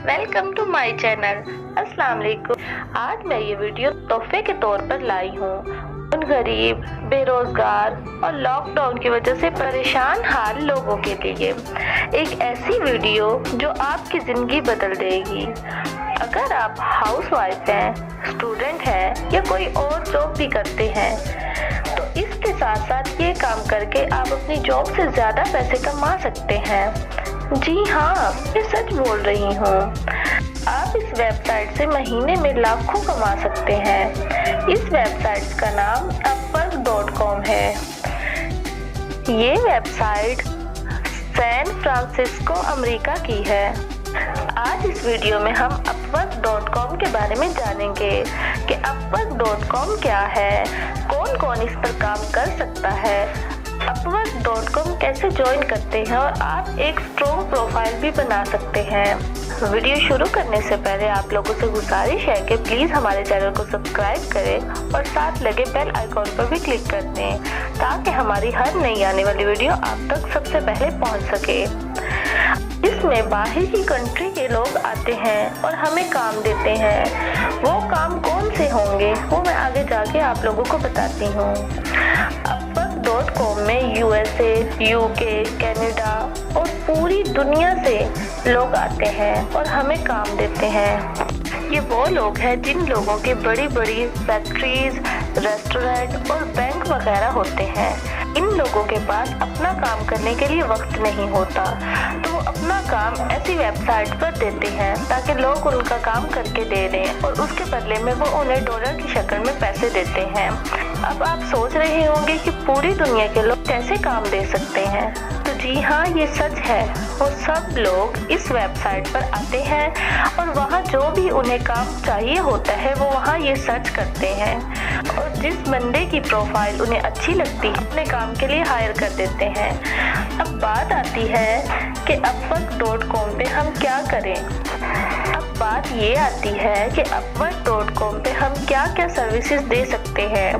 Welcome to my channel. अस्सलाम वालेकुम। आज मैं ये वीडियो तोहफे के तौर पर लाई हूँ उन गरीब, बेरोजगार और लॉकडाउन की वजह से परेशान हाल लोगों के लिए। एक ऐसी वीडियो जो आपकी ज़िंदगी बदल देगी। अगर आप हाउसवाइफ हैं, स्टूडेंट हैं या कोई और जॉब भी करते हैं तो इसके साथ साथ ये काम करके आप अपनी जॉब से ज़्यादा पैसे कमा सकते हैं। जी हाँ, मैं सच बोल रही हूँ। आप इस वेबसाइट से महीने में लाखों कमा सकते हैं। इस वेबसाइट का नाम upwork.com है। ये वेबसाइट सैन फ्रांसिस्को, अमेरिका की है। आज इस वीडियो में हम upwork.com के बारे में जानेंगे कि upwork.com क्या है, कौन कौन इस पर काम कर सकता है, upwork.com कैसे ज्वाइन करते हैं और आप एक स्ट्रॉन्ग प्रोफाइल भी बना सकते हैं। वीडियो शुरू करने से पहले आप लोगों से गुजारिश है कि प्लीज़ हमारे चैनल को सब्सक्राइब करें और साथ लगे बेल आइकॉन पर भी क्लिक कर दें ताकि हमारी हर नई आने वाली वीडियो आप तक सबसे पहले पहुंच सके। इसमें बाहर की कंट्री के लोग आते हैं और हमें काम देते हैं। वो काम कौन से होंगे वो मैं आगे जाके आप लोगों को बताती हूँ। upwork.com में USA, UK, कनाडा और पूरी दुनिया से लोग आते हैं और हमें काम देते हैं। ये वो लोग हैं जिन लोगों के बड़ी बड़ी फैक्ट्रीज, रेस्टोरेंट और बैंक वगैरह होते हैं। इन लोगों के पास अपना काम करने के लिए वक्त नहीं होता तो वो अपना काम ऐसी वेबसाइट पर देते हैं ताकि लोग उनका काम करके दे दें और उसके बदले में वो उन्हें डॉलर की शक्ल में पैसे देते हैं। अब आप सोच रहे होंगे कि पूरी दुनिया के लोग कैसे काम दे सकते हैं, तो जी हाँ, ये सच है। वो सब लोग इस वेबसाइट पर आते हैं और वहाँ जो भी उन्हें काम चाहिए होता है वो वहाँ ये सर्च करते हैं और जिस बंदे की प्रोफाइल उन्हें अच्छी लगती है अपने काम के लिए हायर कर देते हैं। अब बात आती है कि upwork.com पे हम क्या करें। अब बात ये आती है कि upwork.com पे हम क्या क्या सर्विसेज दे सकते हैं।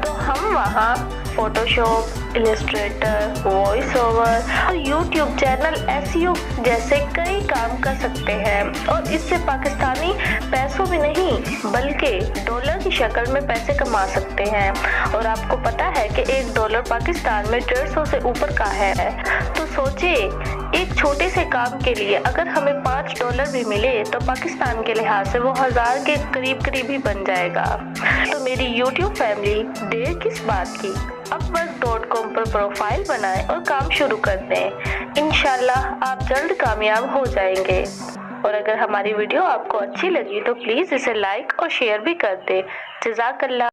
तो हम वहाँ फोटोशॉप, इलस्ट्रेटर, वॉइस ओवर और यूट्यूब चैनल SEO जैसे कई काम कर सकते हैं और इससे पाकिस्तानी पैसों में नहीं बल्कि डॉलर की शक्ल में पैसे कमा सकते हैं। और आपको पता है कि $1 पाकिस्तान में 150 से ऊपर का है। तो सोचिए, एक छोटे से काम के लिए अगर हमें $5 भी मिले तो पाकिस्तान के लिहाज से वो 1000 के करीब ही बन जाएगा। तो मेरी YouTube फैमिली देर किस बात की, upwork.com पर प्रोफाइल बनाएं और काम शुरू कर दें। इंशाल्लाह आप जल्द कामयाब हो जाएंगे। और अगर हमारी वीडियो आपको अच्छी लगी तो प्लीज़ इसे लाइक और शेयर भी कर दें। जज़ाकल्लाह।